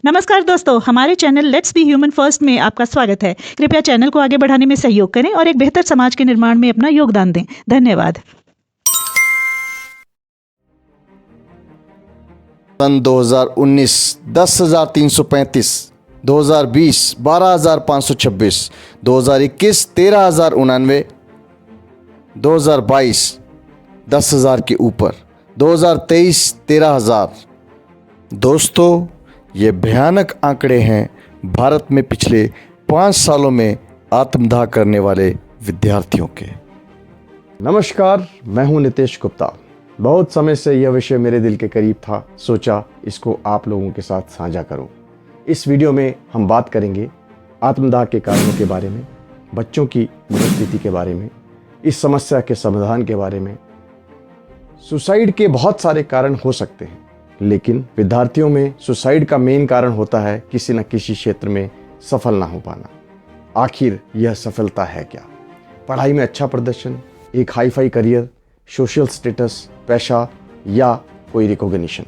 नमस्कार दोस्तों, हमारे channel let's be human first में आपका स्वागत है। कृपया चैनल को आगे बढ़ाने में सहयोग करें और एक बेहतर समाज के निर्माण में अपना योगदान दें। धन्यवाद। सन 2019 10,335, 2020 12,526, 2021 13,099, 2022 10,000 के ऊपर, 2023 13,000। दोस्तों, ये भयानक आंकड़े हैं भारत में पिछले 5 सालों में आत्मदाह करने वाले विद्यार्थियों के। नमस्कार, मैं हूं नितेश गुप्ता। बहुत समय से यह विषय मेरे दिल के करीब था, सोचा इसको आप लोगों के साथ साझा करूं। इस वीडियो में हम बात करेंगे आत्मदाह के कारणों के बारे में, बच्चों की मनोस्थिति के बारे में, इस समस्या के समाधान के बारे में। सुसाइड के बहुत सारे कारण हो सकते हैं, लेकिन विद्यार्थियों में सुसाइड का मेन कारण होता है किसी न किसी क्षेत्र में सफल ना हो पाना। आखिर यह सफलता है क्या? पढ़ाई में अच्छा प्रदर्शन, एक hi fi career, social status, पैसा या कोई रिकॉग्निशन?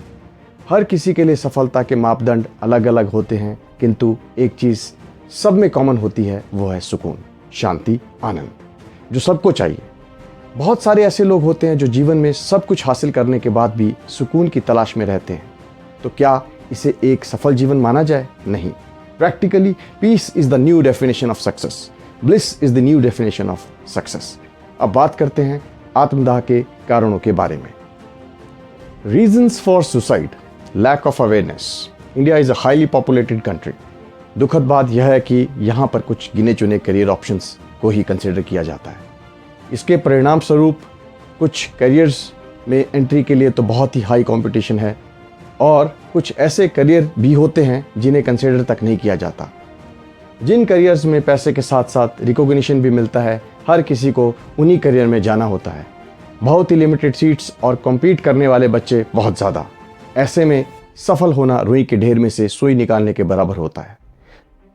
हर किसी के लिए सफलता के मापदंड अलग अलग होते हैं, किंतु एक चीज़ सब में कॉमन होती है, वो है सुकून, शांति, आनंद, जो सबको चाहिए। बहुत सारे ऐसे लोग होते हैं जो जीवन में सब कुछ हासिल करने के बाद भी सुकून की तलाश में रहते हैं। तो क्या इसे एक सफल जीवन माना जाए? नहीं। Practically peace is the new definition of success, bliss is the new definition of success. अब बात करते हैं आत्मदाह के कारणों के बारे में। Reasons for suicide, lack of awareness. India is a highly populated country. दुखद बात यह है कि यहाँ पर कुछ गिने चुने करियर ऑप्शंस को ही कंसिडर किया जाता है। इसके परिणाम स्वरूप कुछ करियर्स में एंट्री के लिए तो बहुत ही हाई कंपटीशन है, और कुछ ऐसे करियर भी होते हैं जिन्हें कंसिडर तक नहीं किया जाता। जिन करियर्स में पैसे के साथ साथ रिकॉग्निशन भी मिलता है, हर किसी को उन्हीं करियर में जाना होता है। बहुत ही लिमिटेड सीट्स और कॉम्पीट करने वाले बच्चे बहुत ज़्यादा। ऐसे में सफल होना रुई के ढेर में से सुई निकालने के बराबर होता है।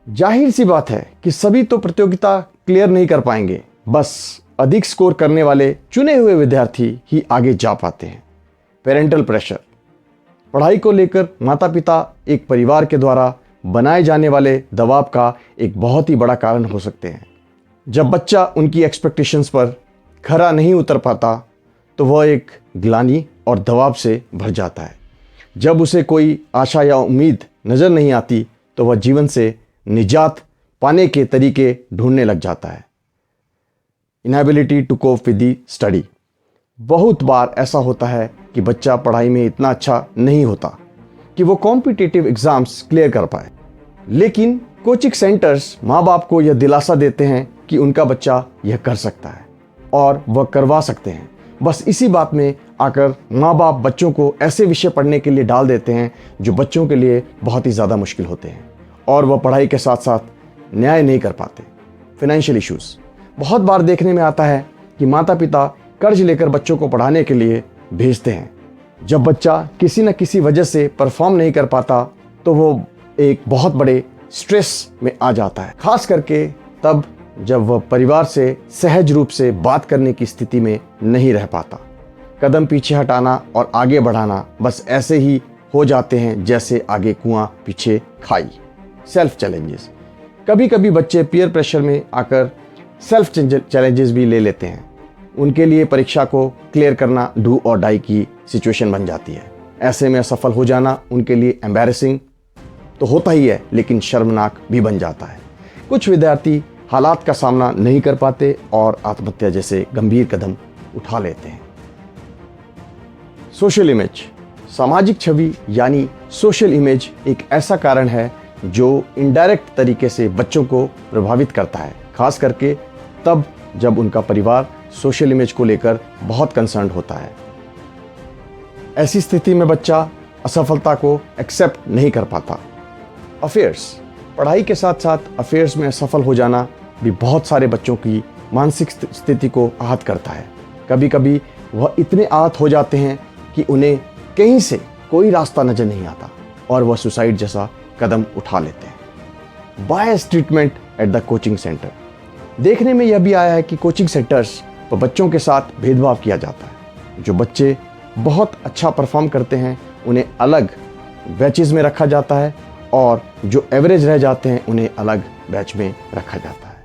जाहिर सी बात है कि सभी तो प्रतियोगिता क्लियर नहीं कर पाएंगे, बस अधिक स्कोर करने वाले चुने हुए विद्यार्थी ही आगे जा पाते हैं। पेरेंटल प्रेशर, पढ़ाई को लेकर माता पिता एक परिवार के द्वारा बनाए जाने वाले दबाव का एक बहुत ही बड़ा कारण हो सकते हैं। जब बच्चा उनकी एक्सपेक्टेशंस पर खरा नहीं उतर पाता तो वह एक ग्लानि और दबाव से भर जाता है। जब उसे कोई आशा या उम्मीद नज़र नहीं आती तो वह जीवन से निजात पाने के तरीके ढूंढने लग जाता है। Inability to cope with the study. बहुत बार ऐसा होता है कि बच्चा पढ़ाई में इतना अच्छा नहीं होता कि वो कॉम्पिटिटिव एग्जाम्स क्लियर कर पाए, लेकिन कोचिंग सेंटर्स माँ बाप को यह दिलासा देते हैं कि उनका बच्चा यह कर सकता है और वह करवा सकते हैं। बस इसी बात में आकर माँ बाप बच्चों को ऐसे विषय पढ़ने के लिए डाल देते हैं जो बच्चों के लिए बहुत ही ज़्यादा मुश्किल होते हैं, और वह पढ़ाई के साथ साथ न्याय नहीं कर पाते। फाइनेंशियल इश्यूज़, बहुत बार देखने में आता है कि माता पिता कर्ज लेकर बच्चों को पढ़ाने के लिए भेजते हैं। जब बच्चा किसी न किसी वजह से परफॉर्म नहीं कर पाता तो वो एक बहुत बड़े स्ट्रेस में आ जाता है, खास करके तब जब वह परिवार से सहज रूप से बात करने की स्थिति में नहीं रह पाता। कदम पीछे हटाना और आगे बढ़ाना बस ऐसे ही हो जाते हैं जैसे आगे कुआं पीछे खाई। सेल्फ चैलेंजेस, कभी कभी बच्चे पीयर प्रेशर में आकर सेल्फ चैलेंजेस भी ले लेते हैं। उनके लिए परीक्षा को क्लियर करना डू और डाई की सिचुएशन बन जाती है। ऐसे में असफल हो जाना उनके लिए एम्बैरेसिंग तो होता ही है, लेकिन शर्मनाक भी बन जाता है। कुछ विद्यार्थी हालात का सामना नहीं कर पाते और आत्महत्या जैसे गंभीर कदम उठा लेते हैं। सोशल इमेज, सामाजिक छवि यानी सोशल इमेज एक ऐसा कारण है जो इनडायरेक्ट तरीके से बच्चों को प्रभावित करता है, खास करके तब जब उनका परिवार सोशल इमेज को लेकर बहुत कंसर्न्ड होता है। ऐसी स्थिति में बच्चा असफलता को एक्सेप्ट नहीं कर पाता। अफेयर्स, पढ़ाई के साथ साथ अफेयर्स में असफल हो जाना भी बहुत सारे बच्चों की मानसिक स्थिति को आहत करता है। कभी कभी वह इतने आहत हो जाते हैं कि उन्हें कहीं से कोई रास्ता नजर नहीं आता और वह सुसाइड जैसा कदम उठा लेते हैं। Bias treatment at the coaching centre, देखने में यह भी आया है कि कोचिंग सेंटर्स पर बच्चों के साथ भेदभाव किया जाता है। जो बच्चे बहुत अच्छा परफॉर्म करते हैं उन्हें अलग बैचेस में रखा जाता है और जो एवरेज रह जाते हैं उन्हें अलग बैच में रखा जाता है।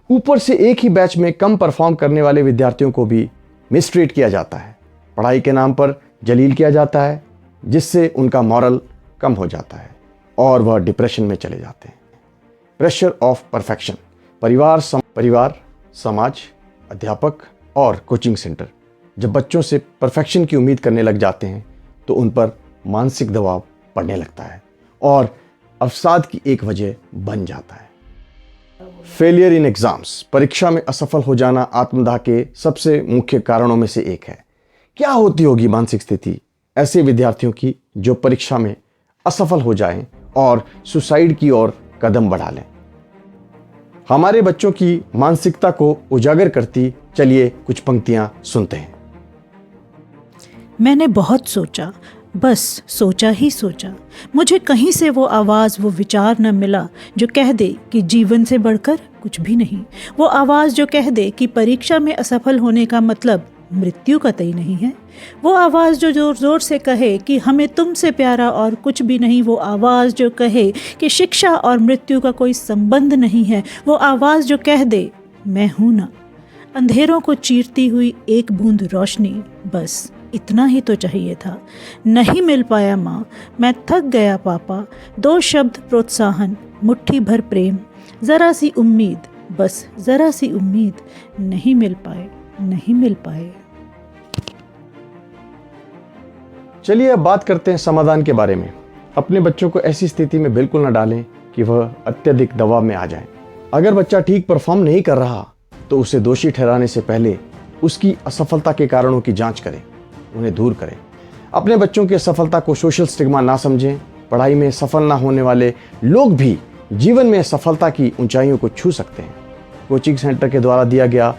ऊपर से एक ही बैच में कम परफॉर्म करने वाले विद्यार्थियों को भी मिसट्रीट किया जाता है, पढ़ाई के नाम पर जलील किया जाता है, जिससे उनका मॉरल कम हो जाता है और वह डिप्रेशन में चले जाते हैं। Pressure of perfection. परिवार, समाज, अध्यापक और कोचिंग सेंटर जब बच्चों से परफेक्शन की उम्मीद करने लग जाते हैं तो उन पर मानसिक दबाव पड़ने लगता है और अवसाद की एक वजह बन जाता है। Failure in exams. परीक्षा में असफल हो जाना आत्मदाह के सबसे मुख्य कारणों में से एक है। क्या होती होगी मानसिक स्थिति ऐसे विद्यार्थियों की जो परीक्षा में असफल हो जाएं और सुसाइड की ओर कदम बढ़ा लें। हमारे बच्चों की मानसिकता को उजागर करती चलिए कुछ पंक्तियां सुनते हैं। मैंने बहुत सोचा, बस सोचा ही सोचा। मुझे कहीं से वो आवाज़, वो विचार न मिला जो कह दे कि जीवन से बढ़कर कुछ भी नहीं। वो आवाज़ जो कह दे कि परीक्षा में असफल होने का मतलब मृत्यु कतई नहीं है। वो आवाज़ जो जोर जोर से कहे कि हमें तुमसे प्यारा और कुछ भी नहीं। वो आवाज़ जो कहे कि शिक्षा और मृत्यु का कोई संबंध नहीं है। वो आवाज़ जो कह दे मैं हूं ना। अंधेरों को चीरती हुई एक बूंद रोशनी, बस इतना ही तो चाहिए था। नहीं मिल पाया माँ, मैं थक गया पापा। 2 शब्द प्रोत्साहन, मुट्ठी भर प्रेम, ज़रा सी उम्मीद, बस ज़रा सी उम्मीद। नहीं मिल पाए, नहीं मिल पाए। चलिए अब बात करते हैं समाधान के बारे में। अपने बच्चों को ऐसी स्थिति में बिल्कुल न डालें कि वह अत्यधिक दबाव में आ जाए। अगर बच्चा ठीक परफॉर्म नहीं कर रहा तो उसे दोषी ठहराने से पहले उसकी असफलता के कारणों की जांच करें, उन्हें दूर करें। अपने बच्चों की असफलता को सोशल स्टिग्मा ना समझें। पढ़ाई में सफल ना होने वाले लोग भी जीवन में सफलता की ऊंचाइयों को छू सकते हैं। कोचिंग सेंटर के द्वारा दिया गया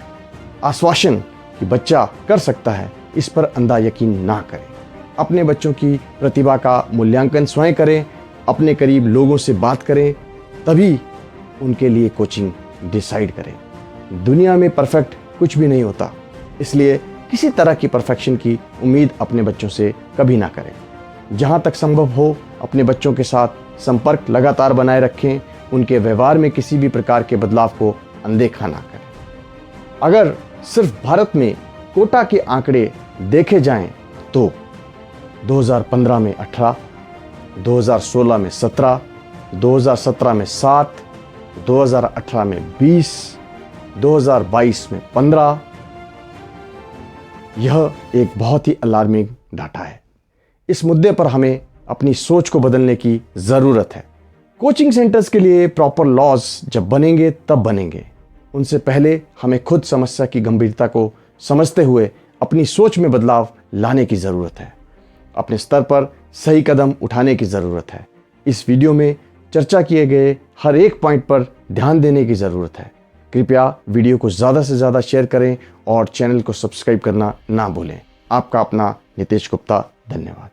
आश्वासन कि बच्चा कर सकता है, इस पर अंधा यकीन ना करें। अपने बच्चों की प्रतिभा का मूल्यांकन स्वयं करें, अपने करीब लोगों से बात करें, तभी उनके लिए कोचिंग डिसाइड करें। दुनिया में परफेक्ट कुछ भी नहीं होता, इसलिए किसी तरह की परफेक्शन की उम्मीद अपने बच्चों से कभी ना करें। जहाँ तक संभव हो अपने बच्चों के साथ संपर्क लगातार बनाए रखें। उनके व्यवहार में किसी भी प्रकार के बदलाव को अनदेखा ना करें। अगर सिर्फ भारत में कोटा के आंकड़े देखे जाएं तो 2015 में 18, 2016 में 17, 2017 में 7, 2018 में 20, 2022 में 15। यह एक बहुत ही अलार्मिंग डाटा है। इस मुद्दे पर हमें अपनी सोच को बदलने की ज़रूरत है। कोचिंग सेंटर्स के लिए प्रॉपर लॉज जब बनेंगे तब बनेंगे। उनसे पहले हमें खुद समस्या की गंभीरता को समझते हुए अपनी सोच में बदलाव लाने की ज़रूरत है। अपने स्तर पर सही कदम उठाने की ज़रूरत है। इस वीडियो में चर्चा किए गए हर एक पॉइंट पर ध्यान देने की ज़रूरत है। कृपया वीडियो को ज़्यादा से ज़्यादा शेयर करें और चैनल को सब्सक्राइब करना ना भूलें। आपका अपना नितेश गुप्ता। धन्यवाद।